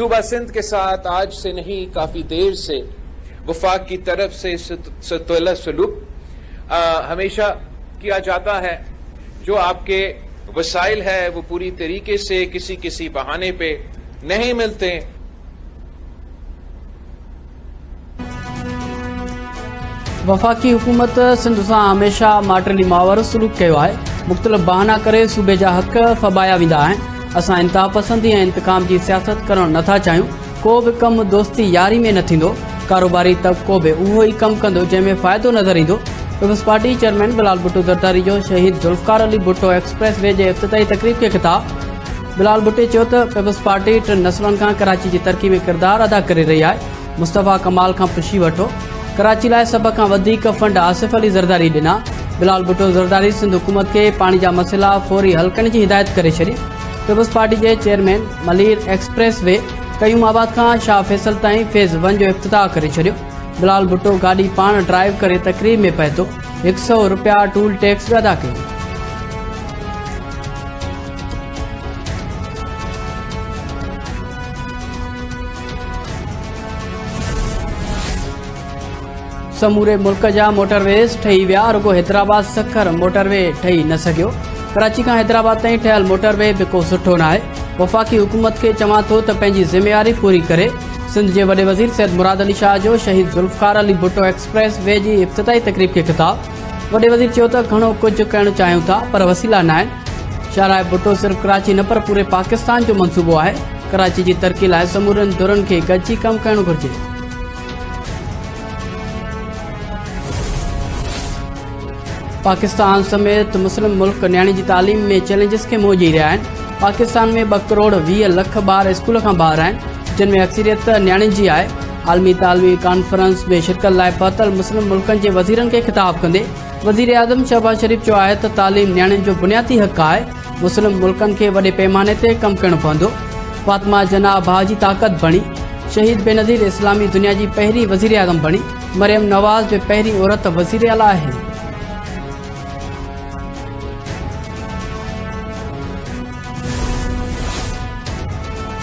सूबा सिंध के साथ आज से नहीं काफी देर से वफाक की तरफ से सतुल्ला सलूक हमेशा किया जाता है। जो आपके वसाइल है वो पूरी तरीके से किसी किसी बहाने पे नहीं मिलते। वफाकी हुकूमत सिंध से हमेशा माटली मावर सलूक किया है। मुख्तलिफ बहाना करे सूबे जा हक फबाया विंदा आहिनि। असां इंतहा पसंदी ऐं इंतकाम की सियासत करण नथा चाहियूं। को भी कम दोस्ती यारी में न थींदो। कारोबारी तबको भी उहो ही कम कंदो जंहिंमें फ़ाइदो नज़र ईंदो। पीपल्स पार्टी चेयरमैन बिलाल भुट्टो ज़रदारी जो शहीद जुल्फकार अली भुट्टो एक्सप्रेस वे जे इफ्तिताही तकरीब के खिताब। बिलाल भुट्टे चयो त पीपल्स पार्टी 3 नस्लनि खां कराची की तरक्की में किरदार अदा करे रही है। मुस्तफ़ा कमाल खां पुछी वठो। कराची लाइ सभ खां वधीक फंड आसिफ अली ज़रदारी ॾिना। बिलाल भुट्टो ज़रदारी सिंध हुकूमत के पानी जा मसइला फौरी हल करण की हिदायत करे छॾी। पीपल्स पार्टी के chairman Malir expressway Qayyumabad का शाह फैसल ताईं फेज़ 1 जो इफ्तिताह करे छॾियो। बिलाल भुट्टो गाड़ी पान ड्राइव करे तकरीब में पए थो। 100 रुपया टूल टैक्स भी अदा कयो। समूरे मुल्क जा मोटरवेज ठही विया। रुगो हैदराबाद सखर मोटरवे ठही न सघियो। कराची का हैदराबाद ताईं ठहियल मोटरवे भी को सुठो न आहे। वफाकी हुकूमत के चवां थो त पंहिंजी ज़िम्मेवारी पूरी करे। सिंध के वॾे वज़ीर सैयद मुराद अली शाह जो शहीद जुल्फकार अली भुट्टो एक्सप्रेस वे की इफ्तिताही तकरीब के खिताब। वॾे वज़ीर चयो त घणो कुछ करण चाहियूं था पर वसीला न आहिनि। शाहराय भुट्टो सिर्फ कराची न पर पूरे पाकिस्तान जो मनसूबो आहे। कराची की तरक्की लाइ समूरनि धुरनि खे गॾिजी कमु करणु घुरिजे। पाकिस्तान समेत मुस्लिम मुल्क न्याणी की तालीम में चैलेंजिस के मुंह जी रहा है। पाकिस्तान में 2 करोड़ 20 लख ॿार स्कूल का बाहर आहिनि जिनमें अक्सरियत न्याणी जी आहे। आलमी तालमी कॉन्फ्रेंस में शिरकत लाइ पहुतल मुस्लिम मुल्कनि के वज़ीरनि के खिताब कंदे वज़ीर आज़म शहबाज शरीफ चयो आहे त तालीम न्याणियुनि जो बुनियादी हक़ आहे। मुस्लिम मुल्कनि के वॾे पैमाने ते कमु करणु पवंदो। फातिमा जना भाउ जी ताक़त बणी। शहीद बेनज़ीर इस्लामी दुनिया की पहिरीं वज़ीर आज़म बणी। मरियम नवाज़ भी पहिरीं औरत वज़ीर आला आहे।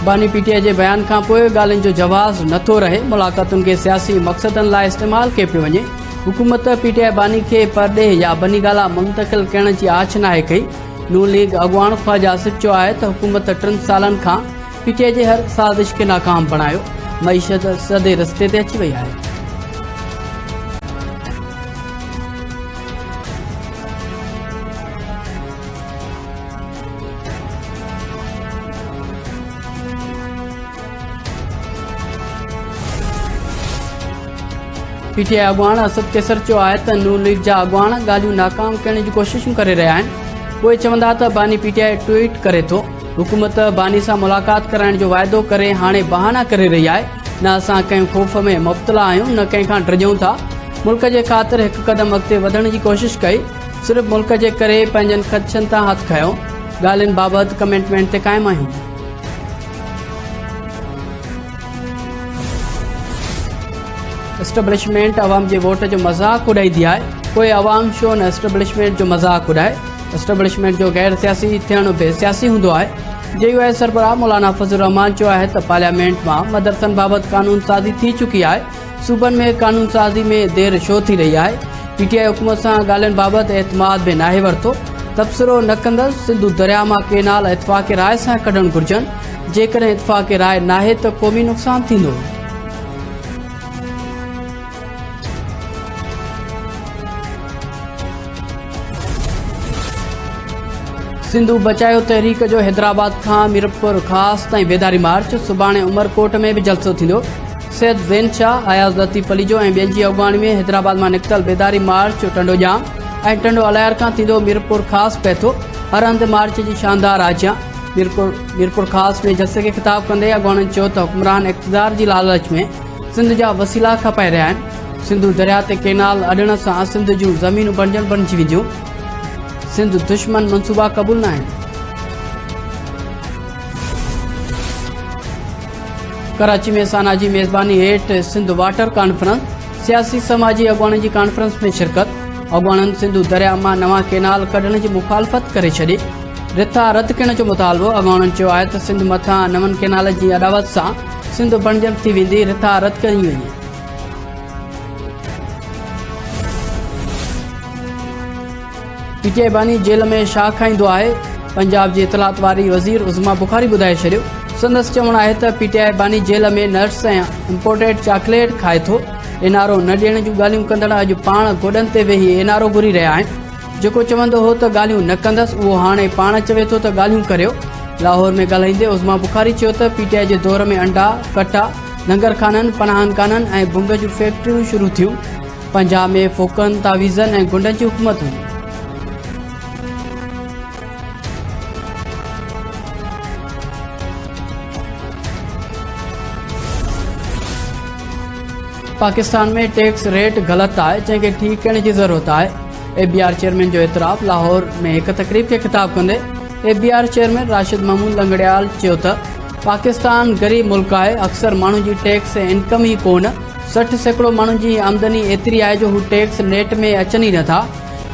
बानी पीटीआई के बयान का गालन जो जवाब नथो रहे। मुलाकातुन के सियासी मकसदन लाइ इस्तेमाल के पे वने। हुकूमत पीटीआई बानी के परदे या बनीगाला मुंतकिल करण की आछ नाहे कई। नून लीग अगवान ख्वाजा आसिफ चयो आहे त हुकूमत 3 सालन खां पीटीआई के हर साजिश के नाकाम बणायो। मईशत सदे रस्ते ते अची वई आहे। पीटीआई अगवान असद केसर चयो आहे त नून लीग जा अगवान ॻाल्हियूं नाकाम करण जी कोशिशूं करे रहिया आहिनि। उहे चवंदा त बानी पीटीआई ट्वीट करे थो। हुकूमत बानी सां मुलाक़ात कराइण जो वाइदो करे हाणे बहाना करे रही आहे। न असां कंहिं ख़ौफ़ में मुब्तला आहियूं न कंहिंखां डिॼूं था। मुल्क जे ख़ातिर हिकु क़दम अॻिते वधण जी कोशिश कई। सिर्फ़ मुल्क जे करे पंहिंजनि ख़दशनि तां हथु खयो। ॻाल्हियुनि बाबति कमिटमेंट ते क़ाइमु आहियूं। एस्टेब्लिशमेंट अवाम के वोट जो मजाक उड़ाई है। कोई अवाम शो न एस्टेब्लिशमेंट जो मजाक उड़ाए। एस्टेब्लिशमेंट जो गैर सियासी थियण बे सियासी होंदो है। जेयूआई सरबराह मौलाना फजल रहमान चयो आहे त पार्लियामेंट में मदरसन बाबत कानून साज़ी थी चुकी है। सूबन में कानून साज़ी में देर छो थी रही है। पीटीआई हुकूमत से ॻाल्हियुनि बाबत एतमाद में नाहे वरतो। तबसरो न कंदसि। सिंधु दरिया मां केनाल इतफ़ाक़ राय से कढण घुर्जनि। जेकॾहिं इतफ़ाक़ राय नाहे त क़ौमी नुक़सान थींदो। सिंधु बचायो तहरीक जो हैदराबाद का मीरपुर खास ताईं बेदारी मार्च। सुभाणे उमरकोट में भी जलसो थींदो। सैयद ज़ैन शाह अयाज़ लतीफ़ अली जो ऐं ॿियनि जी अॻुवाणी में हैदराबाद में निकतल बेदारी मार्च टंडो जाम ऐं टंडो अलायर खां थींदो मीरपुर खास पए थो। हर हंधि मार्च जी शानदार आजियां। मीरपुर खास में जलसे के खिताब कंदे अॻुवाणनि चयो त हुक्मरान इक़्तिदार जी लालच में सिंध जा वसीला खपाए रहिया आहिनि। सिंधु दरिया ते केनाल अॾण सां सिंध जूं ज़मीनूं बणिजी वेंदियूं। सिंध दुश्मन मनसूबा क़बूल न आहिनि। कराची में साना की मेज़बानी हेठ सिंध वाटर कॉन्फ्रेंस। सियासी समाजी अॻुवाणी की कॉन्फ्रेंस में शिरकत। अॻुवाणनि सिंधु दरिया मां नवां केनाल कढण की मुखालफ़त करे छॾी। रिथा रद्द करण जो मुतालबो। अॻाणनि चयो आहे त सिंध मथां नमन कैनाल जी अॾावत सां सिंध बणजण थी वेंदी, रिथा रद्द कई वञे। पीटीआई बानी जेल में छा खाईंदो आहे, पंजाब जी इतलात वारी वज़ीर उज़मा बुखारी ॿुधाए छॾियो। संदसि चवणु आहे त पीटीआई बानी जेल में नट्स ऐं इम्पोर्टेड चॉकलेट खाए थो। एनआरओ न ॾियण जूं ॻाल्हियूं कंदड़ अॼु पाण गोॾनि ते वेही एनआरओ घुरी रहिया आहिनि। जेको चवंदो हो त ॻाल्हियूं न कंदसि, उहो हाणे पाण चवे थो त ॻाल्हियूं करियो। लाहौर में ॻाल्हाईंदे उज़मा बुखारी चयो त पीटीआई जे दौर में अंडा, कट्टा, लंगर खाननि, पनाहन खाननि ऐं भुंग जूं फैक्ट्रियूं शुरू थियूं। पंजाब में फोकन, तावीज़नि ऐं गुंडनि जी हुकूमत हुई। पाकिस्तान में टैक्स रेट गलत है, जैसे ठीक करने की जरूरत है। एबीआर चेयरमैन जो एतराफ़। लाहौर में एक तकरीब के खिताब कंदे एबीआर चेयरमैन राशिद महमूद लंगड़ियाल चयो त पाकिस्तान गरीब मुल्क है, अक्सर मानू की टैक्स इनकम ही कोन। 60% मानू की आमदनी एतरी है जो हू टैक्स नेट में अचन ही नथा।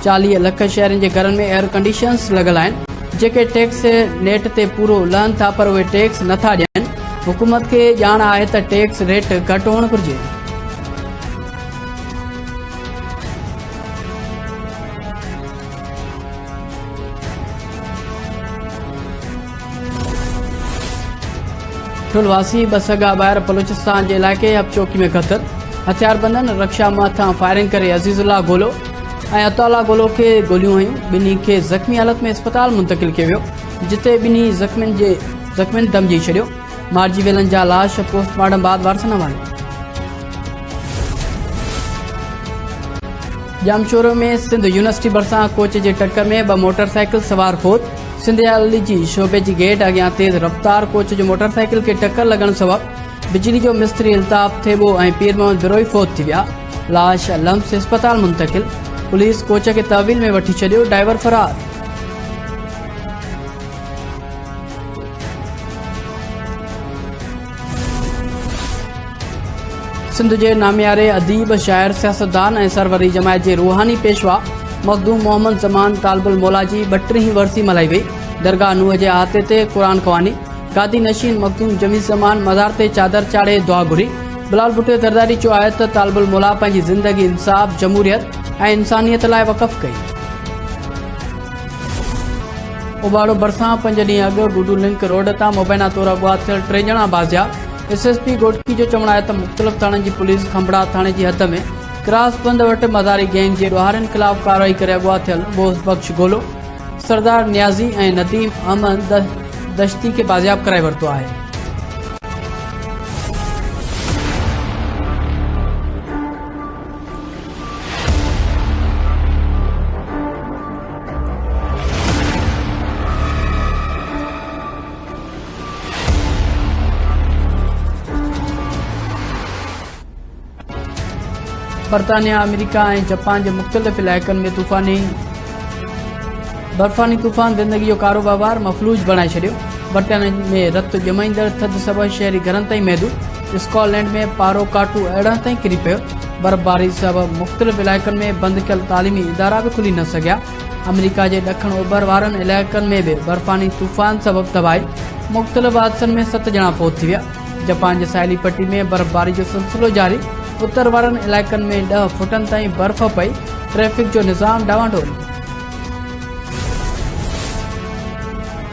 40 लख शहरन के घर में एयर कंडीशन्स लगल आहिनि, जेके टैक्स नेट ते पूरो लहन था, पर वे टैक्स नथा ॾियनि। हुकूमत के ॼाण आहे त टैक्स रेट घटि हुअणु घुरिजे। ठुलवासी बसगा ॿाहिरि बलूचिस्तान के इलाके हब चौकी में क़तल। हथियारबंदन रक्षा माथां फायरिंग करे अज़ीज़ुल्लाह गोलो ऐं अताउल्लाह गोलो के गोलियूं हयूं। ॿिन्ही खे ज़ख़्मी हालत में अस्पताल मुंतकिल कयो वियो, जिते ॿिन्ही ज़ख़्मियुनि दम ॾेई छॾियो। मारिजी वियलनि जा लाश पोस्टमार्टम बाद वारसनि हवाले। जामशोरो में सिंध यूनिवर्सिटी भरिसां कोच जे टक्कर में 2 मोटरसाइकिल सवार फौत। सिंधियाली जी शोबे जी गेट अॻियां तेज़ रफ़्तार कोच जो मोटरसाइकिल के टक्कर लगण सबबि बिजली जो मिस्त्री इल्ताफ़ थेबो ऐं पीर मोहम्मद बिरोई फौत थी विया। लाश लम्स अस्पताल मुंतकिल। पुलिस कोच के तहवील में वठी छॾियो, ड्राइवर फरार। सिंध के नामियारे अदीब, शाइर, सियासतदान ऐं सरवरी जमायत के रूहानी पेशवा मखदूम मोहम्मद ज़मान तालिबुल मौला जी 32वीं वरसी मल्हाई वई। दरगाह नूह के अहाते ते कुरान ख़वानी। गादी नशीन मखदूम जमी ज़मान मज़ार ते चादर चाढ़े दुआ घुरी। बिलाल भुट्टो दरदारी चयो आहे त तालिबुल मौला पंहिंजी ज़िंदगी इंसाफ़, जमूरियत ऐं इंसानियत लाइ वक़फ़ कई। उबाड़ो भरिसां 5 ॾींहं अॻु गुडू लिंक रोड तां मुबैना तौर अगवा थियल 3 ॼणा बाज़ियाब। एसएसपी गोटकी जो चवणु आहे त मुख़्तलिफ़ थाणनि जी पुलिस खंभड़ा थाणे जी हद में क्रास बंद वटि मज़ारी गैंग के ॾोहारनि ख़िलाफ़ कार्रवाई करे अगवा थियल बोस बख्श गोलो, सरदार नियाज़ी ऐं नदीम अहमद दश्ती के बाज़ियाब कराए वरितो आहे। बरतानिया, अमेरिका और जापान के मुख्तलिफ इलाक़नि में बर्फानी तूफ़ान ज़िंदगी जो कारोबार मफलूज बणाए छॾियो। बरतानिया में रत ॼमाईंदड़ थधि सबबि शहरी घरनि ताईं महदूद। स्कॉटलैंड में पारो काटू अहिड़ा ताईं किरी पियो। बर्फबारी सबबि मुख्तलिफ इलाक़नि में बंद कयल तालीमी इदारा भी खुली न सघिया। अमेरिका के ॾखण ओभर वारनि इलाइक़नि में भी बर्फानी तूफ़ान सबबि तबाही। मुख्तलिफ हादसनि में 7 ॼणा फौत थी विया। जापान के साहिली पट्टी में बर्फबारी जो सिलसिलो जारी। उत्तर वारनि इलाइक़नि में 10 फुटनि ताईं बर्फ़ पई। ट्रैफिक जो निज़ाम डावाडोल।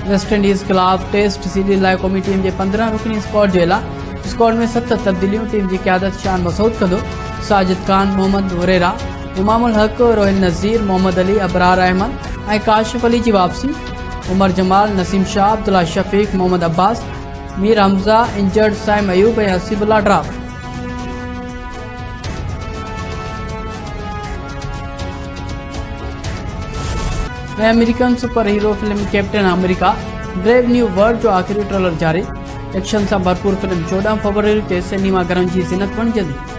वेस्ट इंडीज़ खिलाफ़ टेस्ट सीरीज़ लाइ क़ौमी टीम के 15 रुकनी स्क्वाड जो ऐलान। स्क्वाड में 7 तब्दीलियूं। टीम की क़यादत शान मसूद कंदो। साजिद खान, मोहम्मद हुरेरा, इमामुल हक, रोहिल नज़ीर, मोहम्मद अली, अबरार अहमद ऐं काशिफ अली की वापसी। उमर जमाल, नसीम शाह, अब्दुल्ला शफीक, मोहम्मद अब्बास, मीर हमज़ा इंजर्ड, साइम अयूब ऐं Hasibullah draft. American super hero film captain America brave new world जो आखिरी ट्रेलर जारी। एक्शन से भरपूर फिल्म 14 फरवरी से सिनेमा घरनि की ज़ीनत बणजंदी।